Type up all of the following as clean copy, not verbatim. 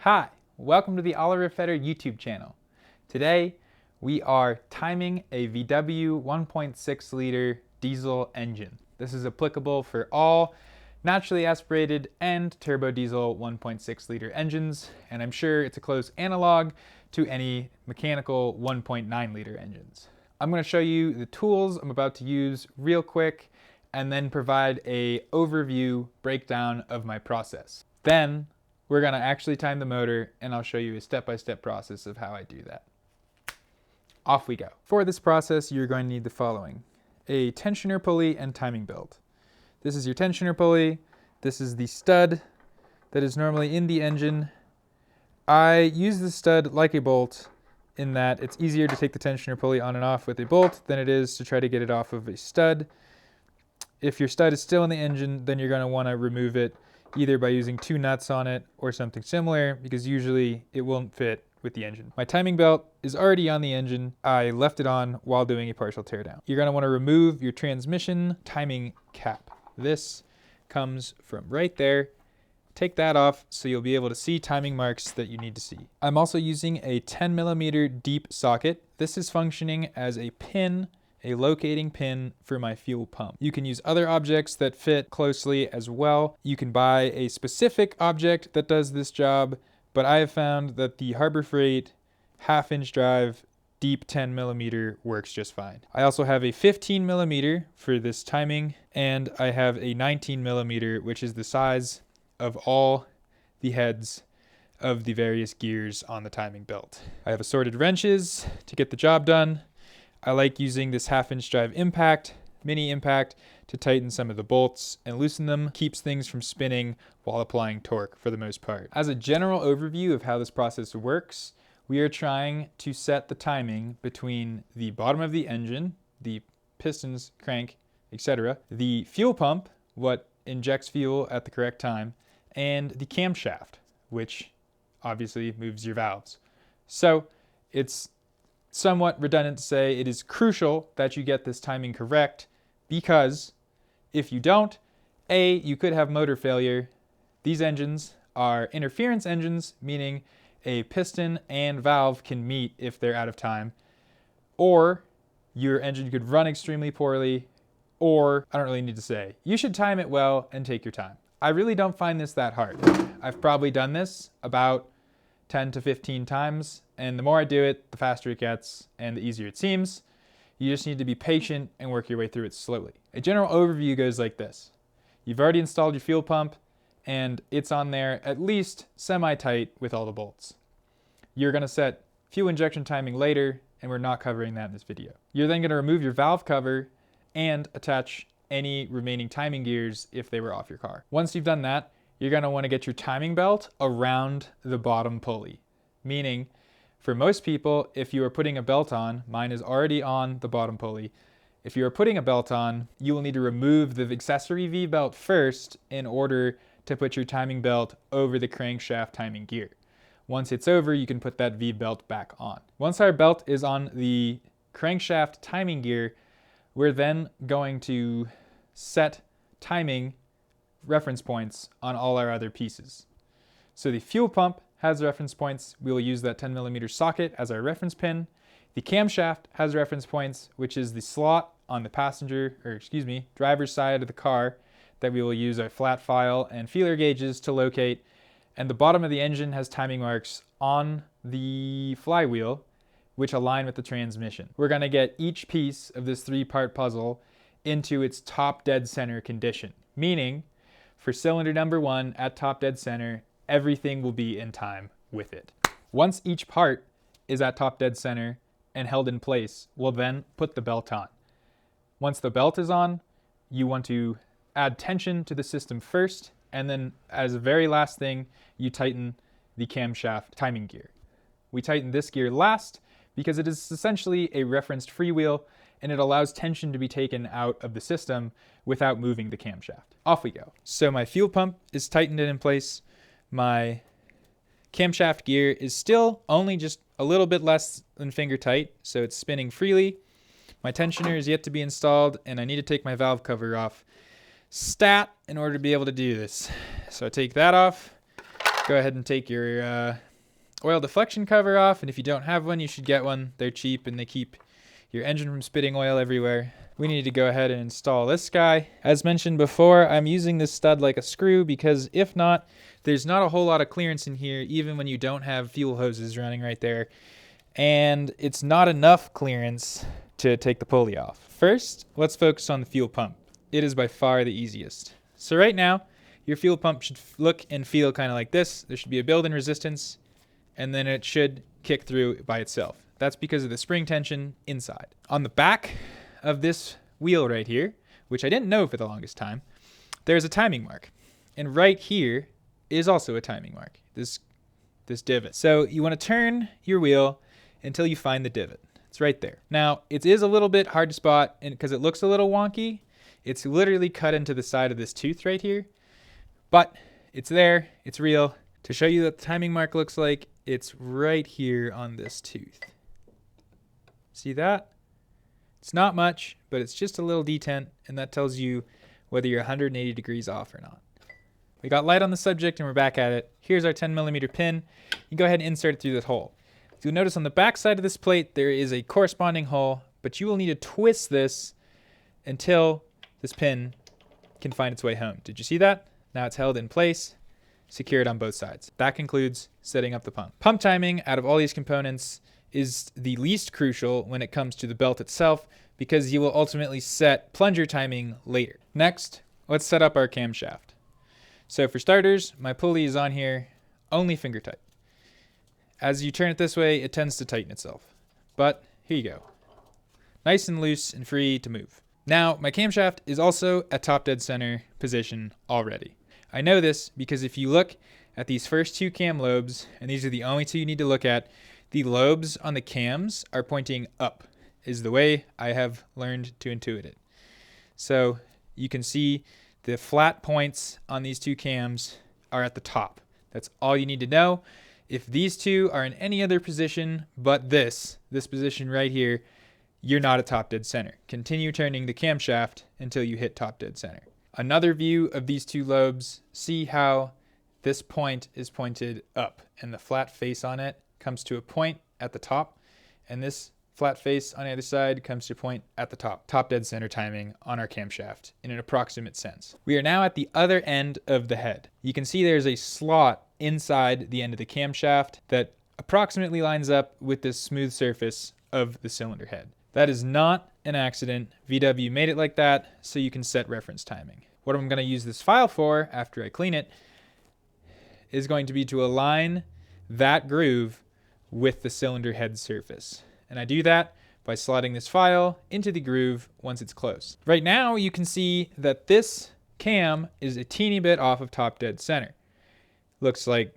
Hi, welcome to the Olly YouTube channel. Today we are timing a VW 1.6 liter diesel engine. This is applicable for all naturally aspirated and turbo diesel 1.6 liter engines, and I'm sure it's a close analog to any mechanical 1.9 liter engines. I'm going to show you the tools I'm about to use real quick and then provide an overview breakdown of my process. Then we're going to actually time the motor, and I'll show you a step-by-step process of how I do that. Off we go. For this process, you're going to need the following: a tensioner pulley and timing belt. This is your tensioner pulley. This is the stud that is normally in the engine. I use the stud like a bolt in that it's easier to take the tensioner pulley on and off with a bolt than it is to try to get it off of a stud. If your stud is still in the engine, then you're going to want to remove it either by using two nuts on it or something similar, because usually it won't fit with the engine. My timing belt is already on the engine. I left it on while doing a partial teardown. You're going to want to remove your transmission timing cap. This comes from right there. Take that off so you'll be able to see timing marks that you need to see. I'm also using a 10mm deep socket. This is functioning as a pin, a locating pin for my fuel pump. You can use other objects that fit closely as well. You can buy a specific object that does this job, but I have found that the Harbor Freight 1/2-inch drive deep 10mm works just fine. I also have a 15mm for this timing, and I have a 19mm, which is the size of all the heads of the various gears on the timing belt. I have assorted wrenches to get the job done. I like using this 1/2-inch drive impact, mini impact, to tighten some of the bolts and loosen them. Keeps things from spinning while applying torque for the most part. As a general overview of how this process works, we are trying to set the timing between the bottom of the engine, the pistons, crank, etc., the fuel pump, what injects fuel at the correct time, and the camshaft, which obviously moves your valves. So it's somewhat redundant to say it is crucial that you get this timing correct, because if you don't, A, you could have motor failure. These engines are interference engines, meaning a piston and valve can meet if they're out of time, or your engine could run extremely poorly, or I don't really need to say. You should time it well and take your time. I really don't find this that hard. I've probably done this about 10 to 15 times, and the more I do it, the faster it gets and the easier it seems. You just need to be patient and work your way through it slowly. A general overview goes like this. You've already installed your fuel pump, and it's on there at least semi-tight with all the bolts. You're going to set fuel injection timing later, and we're not covering that in this video. You're then going to remove your valve cover and attach any remaining timing gears if they were off your car. Once you've done that, you're going to want to get your timing belt around the bottom pulley. Meaning, for most people, if you are putting a belt on, mine is already on the bottom pulley. If you are putting a belt on, you will need to remove the accessory V-belt first in order to put your timing belt over the crankshaft timing gear. Once it's over, you can put that V-belt back on. Once our belt is on the crankshaft timing gear, we're then going to set timing reference points on all our other pieces. So the fuel pump has reference points. We will use that 10mm socket as our reference pin. The camshaft has reference points, which is the slot on the driver's side of the car that we will use our flat file and feeler gauges to locate. And the bottom of the engine has timing marks on the flywheel, which align with the transmission. We're going to get each piece of this 3-part puzzle into its top dead center condition, meaning for cylinder number 1 at top dead center, everything will be in time with it. Once each part is at top dead center and held in place, we'll then put the belt on. Once the belt is on, you want to add tension to the system first, and then as a very last thing, you tighten the camshaft timing gear. We tighten this gear last because it is essentially a referenced freewheel, and it allows tension to be taken out of the system without moving the camshaft. Off we go. So my fuel pump is tightened and in place. My camshaft gear is still only just a little bit less than finger tight, so it's spinning freely. My tensioner is yet to be installed, and I need to take my valve cover off stat in order to be able to do this. So I take that off, go ahead and take your oil deflection cover off, and if you don't have one, you should get one. They're cheap and they keep your engine from spitting oil everywhere. We need to go ahead and install this guy. As mentioned before, I'm using this stud like a screw because if not, there's not a whole lot of clearance in here, even when you don't have fuel hoses running right there. And it's not enough clearance to take the pulley off. First, let's focus on the fuel pump. It is by far the easiest. So right now, your fuel pump should look and feel kind of like this. There should be a built-in resistance, and then it should kick through by itself. That's because of the spring tension inside. On the back of this wheel right here, which I didn't know for the longest time, there's a timing mark. And right here is also a timing mark, this divot. So you want to turn your wheel until you find the divot. It's right there. Now, it is a little bit hard to spot because it looks a little wonky. It's literally cut into the side of this tooth right here, but it's there, it's real. To show you what the timing mark looks like, it's right here on this tooth. See that? It's not much, but it's just a little detent, and that tells you whether you're 180 degrees off or not. We got light on the subject and we're back at it. Here's our 10mm pin. You go ahead and insert it through this hole. You'll notice on the back side of this plate there is a corresponding hole, but you will need to twist this until this pin can find its way home. Did you see that? Now it's held in place, secured on both sides. That concludes setting up the pump. Pump timing out of all these components is the least crucial when it comes to the belt itself because you will ultimately set plunger timing later. Next, let's set up our camshaft. So for starters, my pulley is on here, only finger tight. As you turn it this way, it tends to tighten itself. But here you go. Nice and loose and free to move. Now, my camshaft is also at top dead center position already. I know this because if you look at these first two cam lobes, and these are the only two you need to look at, the lobes on the cams are pointing up, is the way I have learned to intuit it. So you can see the flat points on these two cams are at the top. That's all you need to know. If these two are in any other position but this position right here, you're not at top dead center. Continue turning the camshaft until you hit top dead center. Another view of these two lobes, see how this point is pointed up and the flat face on it comes to a point at the top, and this flat face on the other side comes to a point at the top. Top dead center timing on our camshaft in an approximate sense. We are now at the other end of the head. You can see there's a slot inside the end of the camshaft that approximately lines up with this smooth surface of the cylinder head. That is not an accident. VW made it like that so you can set reference timing. What I'm going to use this file for after I clean it is going to be to align that groove with the cylinder head surface. And I do that by slotting this file into the groove once it's close. Right now you can see that this cam is a teeny bit off of top dead center. Looks like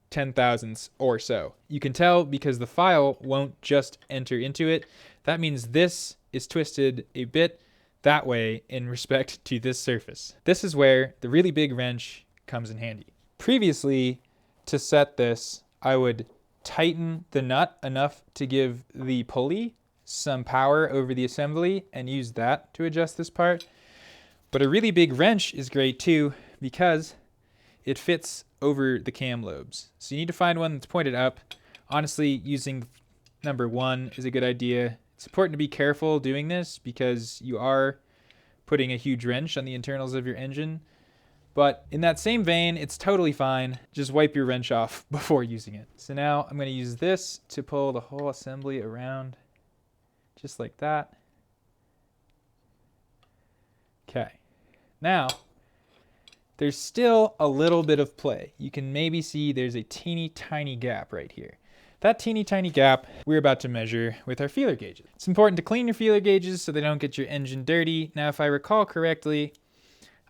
10 thousandths or so. You can tell because the file won't just enter into it. That means this is twisted a bit that way in respect to this surface. This is where the really big wrench comes in handy. Previously, to set this, I would tighten the nut enough to give the pulley some power over the assembly and use that to adjust this part. But a really big wrench is great too because it fits over the cam lobes. So you need to find one that's pointed up. Honestly, using number 1 is a good idea. It's important to be careful doing this because you are putting a huge wrench on the internals of your engine. But in that same vein, it's totally fine. Just wipe your wrench off before using it. So now I'm going to use this to pull the whole assembly around just like that. Okay. Now, there's still a little bit of play. You can maybe see there's a teeny tiny gap right here. That teeny tiny gap we're about to measure with our feeler gauges. It's important to clean your feeler gauges so they don't get your engine dirty. Now, if I recall correctly,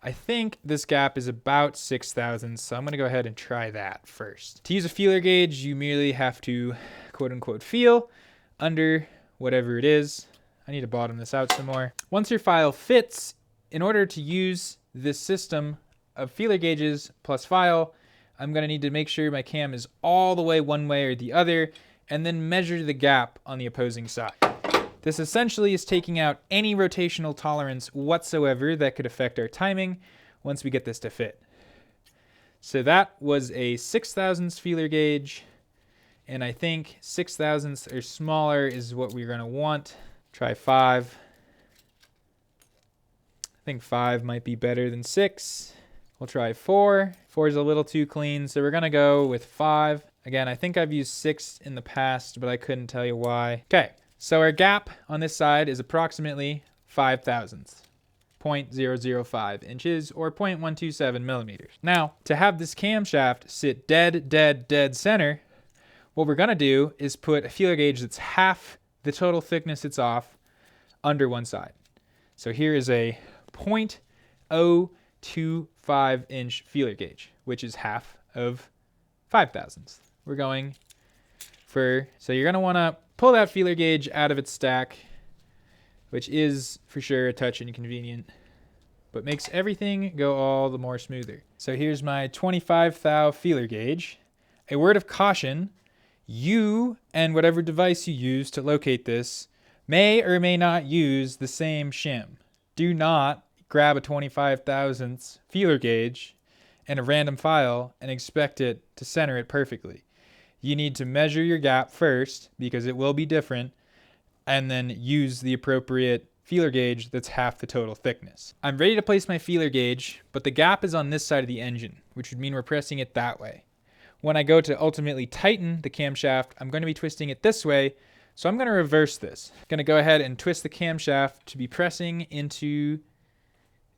I think this gap is about 6 thousandths, so I'm going to go ahead and try that first. To use a feeler gauge, you merely have to quote-unquote feel under whatever it is. I need to bottom this out some more. Once your file fits, in order to use this system of feeler gauges plus file, I'm going to need to make sure my cam is all the way one way or the other, and then measure the gap on the opposing side. This essentially is taking out any rotational tolerance whatsoever that could affect our timing once we get this to fit. So that was a 6 thousandths feeler gauge. And I think 6 thousandths or smaller is what we're going to want. Try 5. I think 5 might be better than 6. We'll try 4. 4 is a little too clean, so we're going to go with 5. Again, I think I've used 6 in the past, but I couldn't tell you why. Okay, so our gap on this side is approximately 5 thousandths. 0.005 inches or 0.127 millimeters. Now, to have this camshaft sit dead center, what we're going to do is put a feeler gauge that's half the total thickness it's off under one side. So here is a 0.025 inch feeler gauge, which is half of 5 thousandths. We're going for, so you're going to want to pull that feeler gauge out of its stack, which is for sure a touch inconvenient, but makes everything go all the more smoother. So here's my 25 thou feeler gauge. A word of caution, you and whatever device you use to locate this may or may not use the same shim. Do not grab a 25 thousandths feeler gauge and a random file and expect it to center it perfectly. You need to measure your gap first because it will be different, and then use the appropriate feeler gauge that's half the total thickness. I'm ready to place my feeler gauge, but the gap is on this side of the engine, which would mean we're pressing it that way. When I go to ultimately tighten the camshaft, I'm going to be twisting it this way, so I'm going to reverse this. I'm going to go ahead and twist the camshaft to be pressing into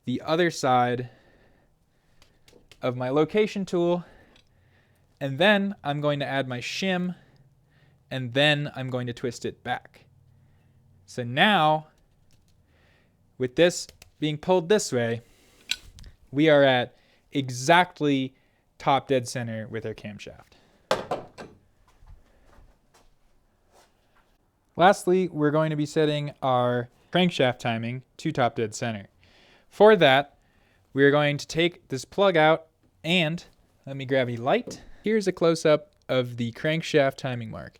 the other side of my location tool, and then I'm going to add my shim, and then I'm going to twist it back. So now, with this being pulled this way, we are at exactly top dead center with our camshaft. Lastly, we're going to be setting our crankshaft timing to top dead center. For that, we are going to take this plug out and let me grab a light. Here's a close-up of the crankshaft timing mark.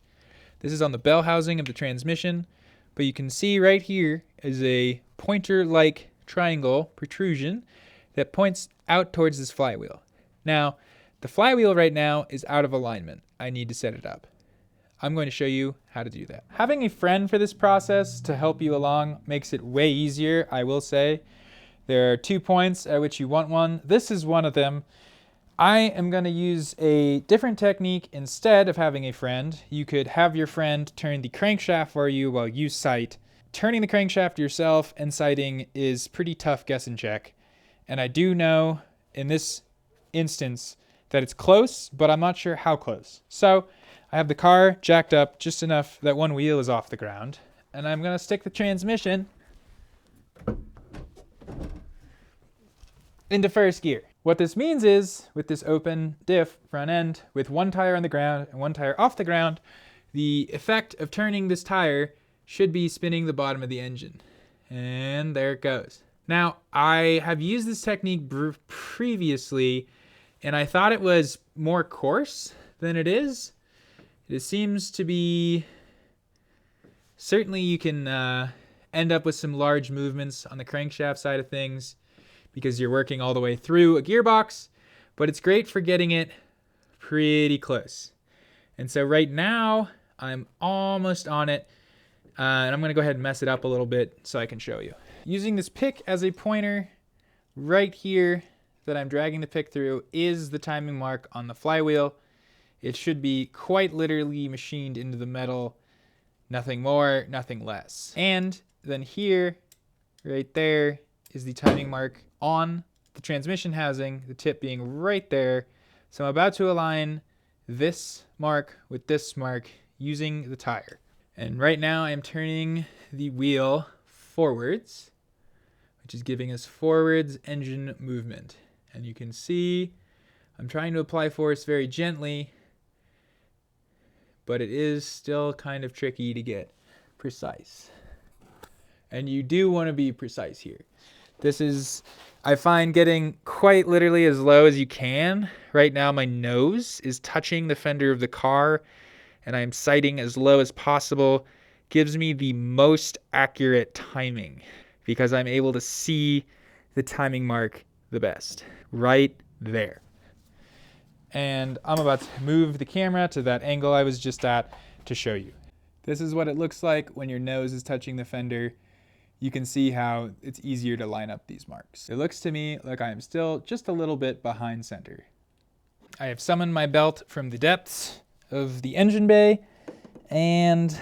This is on the bell housing of the transmission, but you can see right here is a pointer-like triangle protrusion that points out towards this flywheel. Now, the flywheel right now is out of alignment. I need to set it up. I'm going to show you how to do that. Having a friend for this process to help you along makes it way easier, I will say. There are 2 points at which you want one. This is one of them. I am going to use a different technique instead of having a friend. You could have your friend turn the crankshaft for you while you sight. Turning the crankshaft yourself and sighting is pretty tough guess and check. And I do know in this instance that it's close, but I'm not sure how close. So I have the car jacked up just enough that one wheel is off the ground. And I'm going to stick the transmission into first gear. What this means is, with this open diff front end, with one tire on the ground and one tire off the ground, the effect of turning this tire should be spinning the bottom of the engine. And there it goes. Now, I have used this technique previously, and I thought it was more coarse than it is. It seems to be, certainly you can end up with some large movements on the crankshaft side of things, because you're working all the way through a gearbox, but it's great for getting it pretty close. And so right now, I'm almost on it, and I'm gonna go ahead and mess it up a little bit so I can show you. Using this pick as a pointer, right here that I'm dragging the pick through is the timing mark on the flywheel. It should be quite literally machined into the metal, nothing more, nothing less. And then here, right there, is the timing mark on the transmission housing, the tip being right there. So I'm about to align this mark with this mark using the tire. And right now I am turning the wheel forwards, which is giving us forwards engine movement. And you can see I'm trying to apply force very gently, but it is still kind of tricky to get precise. And you do want to be precise here. This is, I find, getting quite literally as low as you can. Right now my nose is touching the fender of the car, and I'm sighting as low as possible. Gives me the most accurate timing because I'm able to see the timing mark the best. Right there. and I'm about to move the camera to that angle I was just at to show you. This is what it looks like when your nose is touching the fender. You can see how it's easier to line up these marks. It looks to me like I am still just a little bit behind center. I have summoned my belt from the depths of the engine bay, and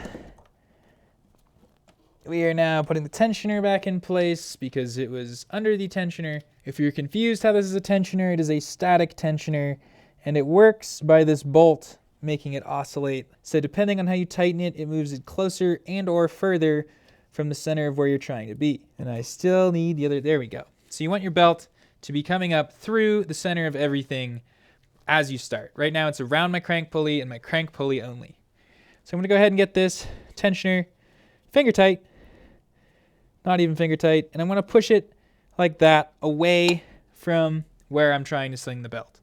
we are now putting the tensioner back in place because it was under the tensioner. If you're confused how this is a tensioner, it is a static tensioner, and it works by this bolt making it oscillate. So depending on how you tighten it, it moves it closer and or further from the center of where you're trying to be. And I still need the other, there we go. So you want your belt to be coming up through the center of everything as you start. Right now it's around my crank pulley and my crank pulley only. So I'm gonna go ahead and get this tensioner finger tight, not even finger tight, and I'm gonna push it like that away from where I'm trying to sling the belt.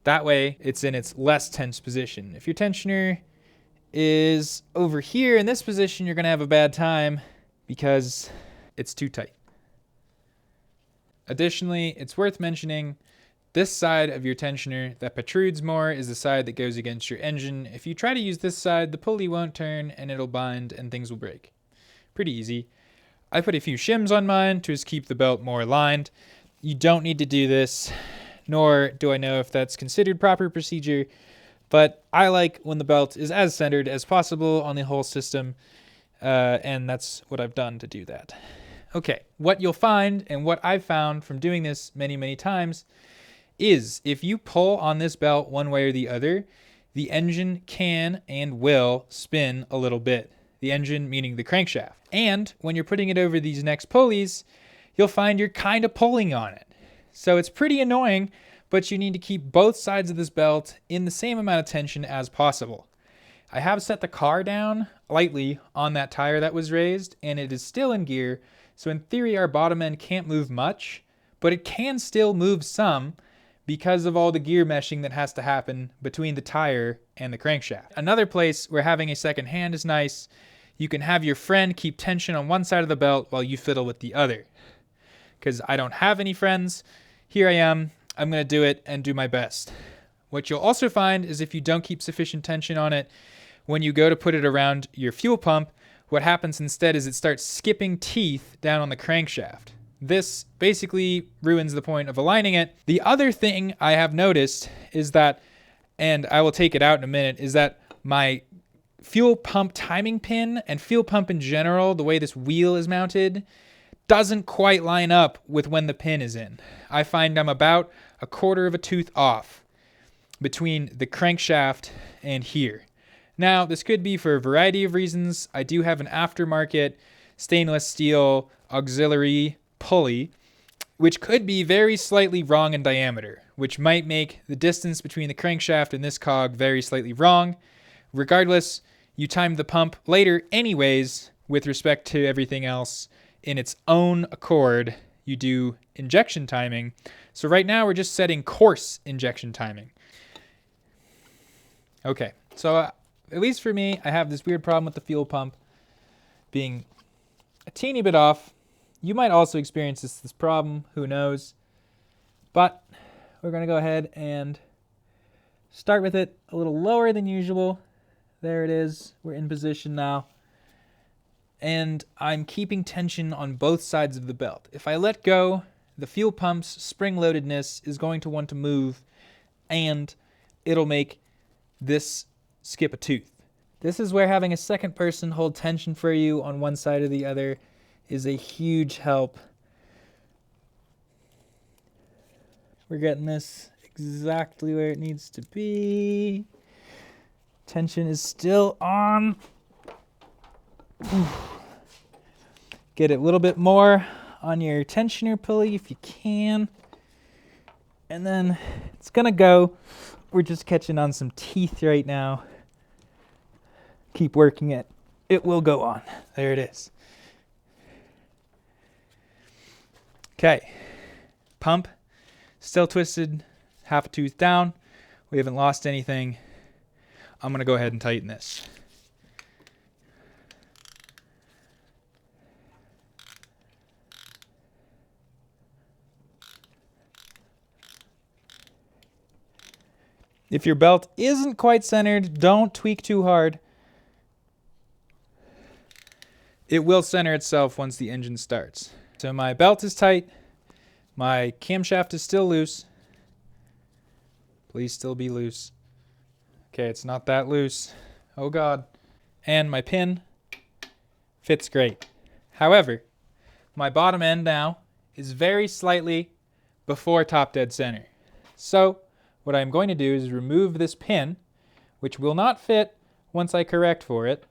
That way it's in its less tense position. If your tensioner is over here in this position, you're gonna have a bad time because it's too tight. Additionally, it's worth mentioning this side of your tensioner that protrudes more is the side that goes against your engine. If you try to use this side, the pulley won't turn and it'll bind and things will break. Pretty easy. I put a few shims on mine to just keep the belt more aligned. You don't need to do this, nor do I know if that's considered proper procedure, but I like when the belt is as centered as possible on the whole system, and that's what I've done to do that. Okay, what you'll find, and what I've found from doing this many, many times, is if you pull on this belt one way or the other, the engine can and will spin a little bit. The engine meaning the crankshaft. And when you're putting it over these next pulleys, you'll find you're kind of pulling on it. So it's pretty annoying, but you need to keep both sides of this belt in the same amount of tension as possible. I have set the car down lightly on that tire that was raised, and it is still in gear. So in theory, our bottom end can't move much, but it can still move some because of all the gear meshing that has to happen between the tire and the crankshaft. Another place where having a second hand is nice, you can have your friend keep tension on one side of the belt while you fiddle with the other. Because I don't have any friends, here I am, I'm gonna do it and do my best. What you'll also find is if you don't keep sufficient tension on it, when you go to put it around your fuel pump, what happens instead is it starts skipping teeth down on the crankshaft. This basically ruins the point of aligning it. The other thing I have noticed is that, and I will take it out in a minute, is that my fuel pump timing pin and fuel pump in general, the way this wheel is mounted, doesn't quite line up with when the pin is in. I find I'm about a quarter of a tooth off between the crankshaft and here. Now, this could be for a variety of reasons. I do have an aftermarket stainless steel auxiliary pulley, which could be very slightly wrong in diameter, which might make the distance between the crankshaft and this cog very slightly wrong. Regardless, you time the pump later anyways with respect to everything else in its own accord. You do injection timing. So right now we're just setting coarse injection timing. Okay, so at least for me, I have this weird problem with the fuel pump being a teeny bit off. You might also experience this problem, who knows. But we're gonna go ahead and start with it a little lower than usual. There it is, we're in position now. And I'm keeping tension on both sides of the belt. If I let go, the fuel pump's spring-loadedness is going to want to move, and it'll make this skip a tooth. This is where having a second person hold tension for you on one side or the other is a huge help. We're getting this exactly where it needs to be. Tension is still on. Get it a little bit more on your tensioner pulley if you can. And then it's gonna go. We're just catching on some teeth right now. Keep working it. It will go on. There it is. Okay. Pump. Still twisted. Half a tooth down. We haven't lost anything. I'm going to go ahead and tighten this. If your belt isn't quite centered, don't tweak too hard. It will center itself once the engine starts. So my belt is tight. My camshaft is still loose. Please still be loose. Okay, it's not that loose. Oh God. And my pin fits great. However, my bottom end now is very slightly before top dead center. So what I'm going to do is remove this pin, which will not fit once I correct for it.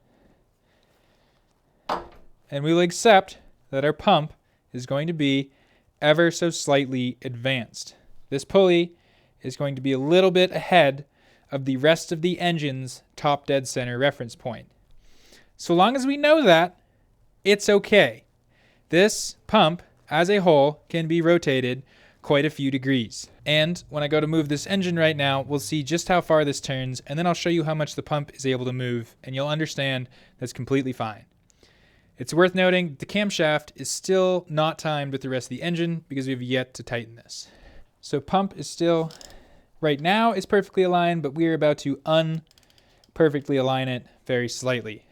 And we will accept that our pump is going to be ever so slightly advanced. This pulley is going to be a little bit ahead of the rest of the engine's top dead center reference point. So long as we know that, it's okay. This pump as a whole can be rotated quite a few degrees. And when I go to move this engine right now, we'll see just how far this turns, and then I'll show you how much the pump is able to move, and you'll understand that's completely fine. It's worth noting the camshaft is still not timed with the rest of the engine because we have yet to tighten this. So pump is still, right now it's perfectly aligned, but we're about to perfectly align it very slightly.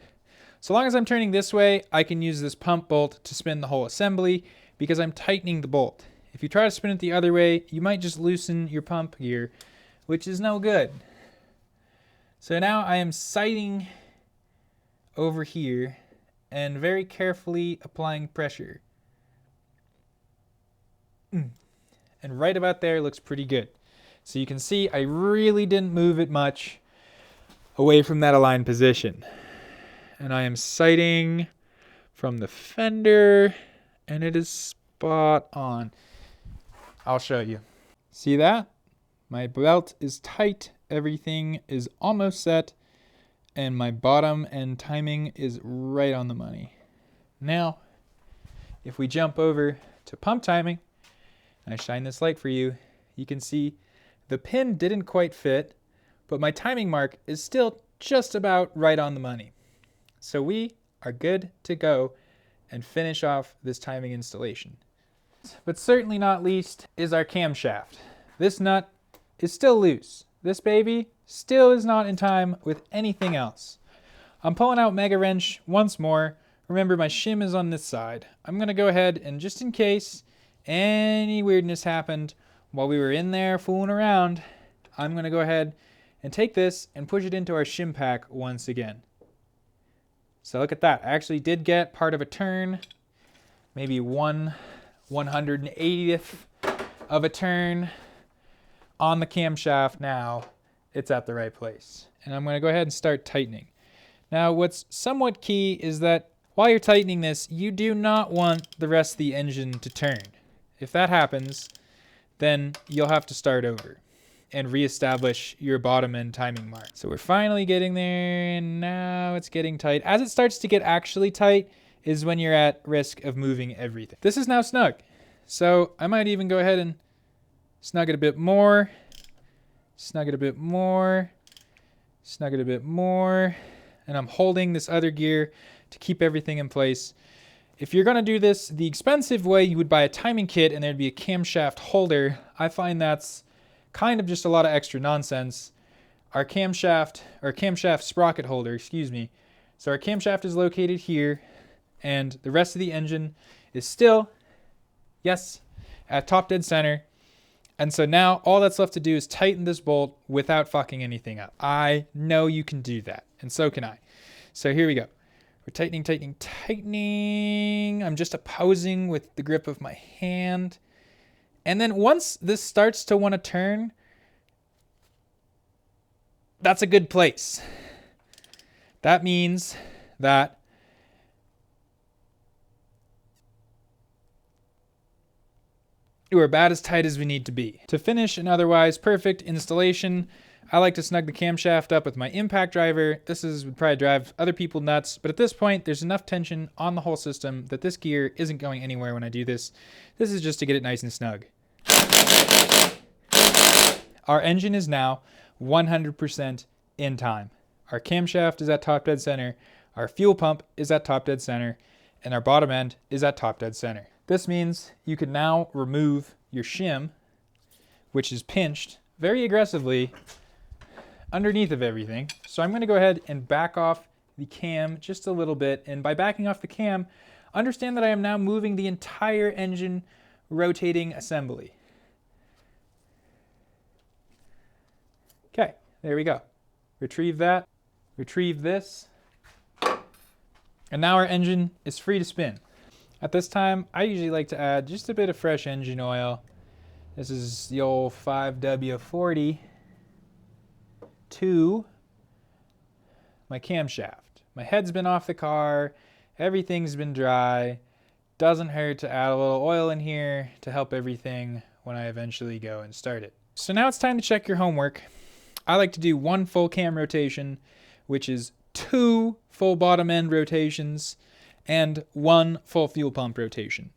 So long as I'm turning this way, I can use this pump bolt to spin the whole assembly because I'm tightening the bolt. If you try to spin it the other way, you might just loosen your pump gear, which is no good. So now I am sighting over here and very carefully applying pressure. And right about there looks pretty good. So you can see I really didn't move it much away from that aligned position. And I am sighting from the fender, and it is spot on. I'll show you. See that? My belt is tight, everything is almost set, and my bottom end timing is right on the money. Now, if we jump over to pump timing, and I shine this light for you, you can see the pin didn't quite fit, but my timing mark is still just about right on the money. So we are good to go and finish off this timing installation. But certainly not least is our camshaft. This nut is still loose. This baby still is not in time with anything else. I'm pulling out Mega Wrench once more. Remember, my shim is on this side. I'm going to go ahead and, just in case any weirdness happened while we were in there fooling around, I'm going to go ahead and take this and push it into our shim pack once again. So look at that. I actually did get part of a turn, maybe 1/180th of a turn on the camshaft. Now it's at the right place. And I'm going to go ahead and start tightening. Now what's somewhat key is that while you're tightening this, you do not want the rest of the engine to turn. If that happens, then you'll have to start over and reestablish your bottom end timing mark. So we're finally getting there, and now it's getting tight. As it starts to get actually tight is when you're at risk of moving everything. This is now snug. So I might even go ahead and snug it a bit more, snug it a bit more, snug it a bit more, and I'm holding this other gear to keep everything in place. If you're gonna do this the expensive way, you would buy a timing kit and there'd be a camshaft holder. I find that's kind of just a lot of extra nonsense. Our camshaft sprocket holder, excuse me. So our camshaft is located here, and the rest of the engine is still, yes, at top dead center. And so now all that's left to do is tighten this bolt without fucking anything up. I know you can do that, and so can I. So here we go. We're tightening, tightening, tightening. I'm just opposing with the grip of my hand. And then once this starts to want to turn, that's a good place. That means that we're about as tight as we need to be. To finish an otherwise perfect installation, I like to snug the camshaft up with my impact driver. This would probably drive other people nuts, but at this point, there's enough tension on the whole system that this gear isn't going anywhere when I do this. This is just to get it nice and snug. Our engine is now 100% in time. Our camshaft is at top dead center, our fuel pump is at top dead center, and our bottom end is at top dead center. This means you can now remove your shim, which is pinched very aggressively underneath of everything. So I'm going to go ahead and back off the cam just a little bit. And by backing off the cam, understand that I am now moving the entire engine rotating assembly. Okay, there we go. Retrieve that, retrieve this, and now our engine is free to spin. At this time, I usually like to add just a bit of fresh engine oil. This is the old 5W40 to my camshaft. My head's been off the car, everything's been dry. Doesn't hurt to add a little oil in here to help everything when I eventually go and start it. So now it's time to check your homework. I like to do 1 full cam rotation, which is 2 full bottom end rotations, and 1 full fuel pump rotation.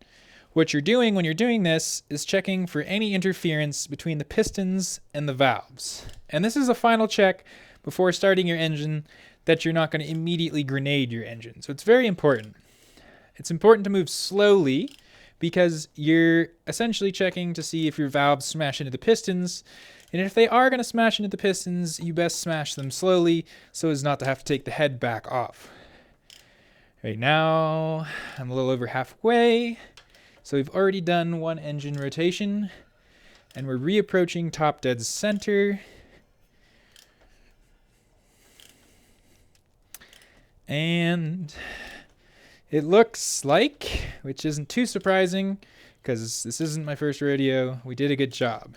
What you're doing when you're doing this is checking for any interference between the pistons and the valves. And this is a final check before starting your engine that you're not going to immediately grenade your engine. So it's very important. It's important to move slowly because you're essentially checking to see if your valves smash into the pistons. And if they are going to smash into the pistons, you best smash them slowly so as not to have to take the head back off. Right now, I'm a little over halfway. So we've already done 1 engine rotation, and we're reapproaching top dead center. And it looks like, which isn't too surprising, because this isn't my first rodeo, we did a good job.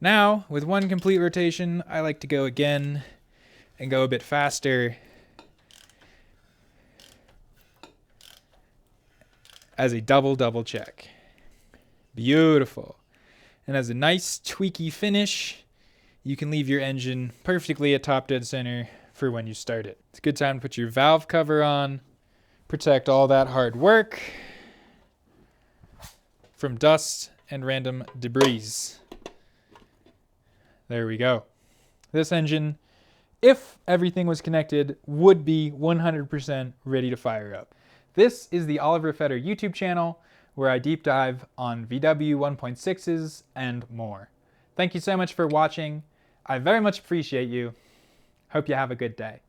Now, with 1 complete rotation, I like to go again and go a bit faster as a double check. Beautiful. And as a nice tweaky finish, you can leave your engine perfectly at top dead center for when you start it. It's a good time to put your valve cover on, protect all that hard work from dust and random debris. There we go. This engine, if everything was connected, would be 100% ready to fire up. This is the Oliver Fetter YouTube channel where I deep dive on VW 1.6s and more. Thank you so much for watching. I very much appreciate you. Hope you have a good day.